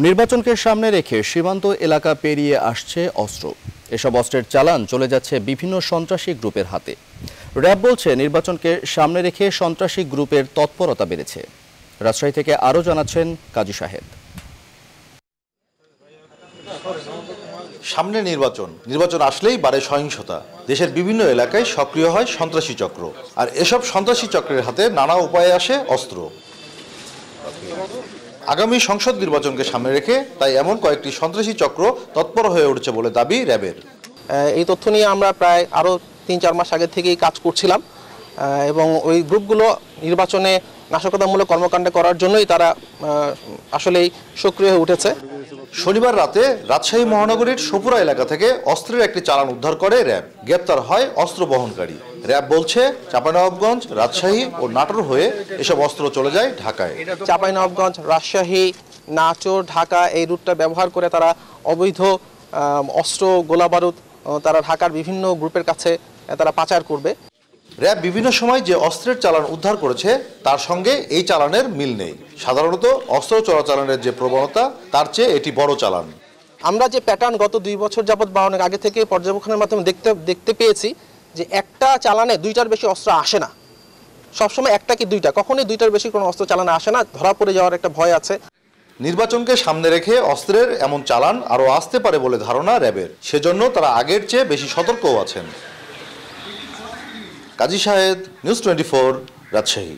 নির্বাচনকে সামনে রেখে সীমান্ত এলাকা পেরিয়ে আসছে অস্ত্র। এসব অস্ত্রের চালান চলে যাচ্ছে বিভিন্ন সন্ত্রাসী গ্রুপের হাতে। র্যাব বলছে নির্বাচনকে সামনে রেখে সন্ত্রাসী গ্রুপের তৎপরতা বেড়েছে। রাজশাহী থেকে আরও জানাচ্ছেন কাজী শাহেদ। সামনে নির্বাচন আসলেই বাড়ে সহিংসতা। দেশের বিভিন্ন এলাকায় সক্রিয় হয় সন্ত্রাসী চক্র, আর এসব সন্ত্রাসী চক্রের হাতে নানা উপায়ে আসে অস্ত্র। আগামী সংসদ নির্বাচনকে সামনে রেখে তাই এমন কয়েকটি সন্ত্রাসী চক্র তৎপর হয়ে উঠেছে বলে দাবি র্যাবের। এই তথ্য নিয়ে আমরা প্রায় আরও ৩-৪ মাস আগে থেকেই কাজ করছিলাম এবং ওই গ্রুপগুলো নির্বাচনে নাশকতামূলক কর্মকাণ্ড করার জন্যই তারা আসলেই সক্রিয় হয়ে উঠেছে। শনিবার রাতে রাজশাহী মহানগরীর সপুরা এলাকা থেকে অস্ত্রের একটি চালান উদ্ধার করে র্যাব। গ্রেপ্তার হয় অস্ত্র বহনকারী। র্যাব বলছে চাঁপাইনবাবগঞ্জ, রাজশাহী ও নাটোর হয়ে এসব অস্ত্র চলে যায় ঢাকায়। চাঁপাইনবাবগঞ্জ, রাজশাহী, নাটোর, ঢাকা এই রুটটা ব্যবহার করে তারা অবৈধ অস্ত্র, গোলাবারুদ তারা ঢাকার বিভিন্ন গ্রুপের কাছে তারা পাচার করবে। র্যাব বিভিন্ন সময় যে অস্ত্রের চালান উদ্ধার করেছে তার সঙ্গে এই চালানের মিল নেই। সাধারণত অস্ত্র চোরাচালানের যে প্রবণতা তার চেয়ে এটি বড় চালান। আমরা যে প্যাটার্ন গত 2 বছর যাবৎ বা অনেক আগে থেকে পর্যবেক্ষণের মাধ্যমে দেখতে পেয়েছি যে একটা চালানে 2টার বেশি অস্ত্র আসে না। সবসময় একটা কি 2টা, কখনোই 2টার বেশি কোনো অস্ত্র চালানে আসে না। ধরা পড়ে যাওয়ার একটা ভয় আছে। নির্বাচনকে সামনে রেখে অস্ত্রের এমন চালান আরও আসতে পারে বলে ধারণা র্যাবের। সেজন্য তারা আগের চেয়ে বেশি সতর্কও আছেন। কাজী শাহেদ, নিউজ 24, রাজশাহী।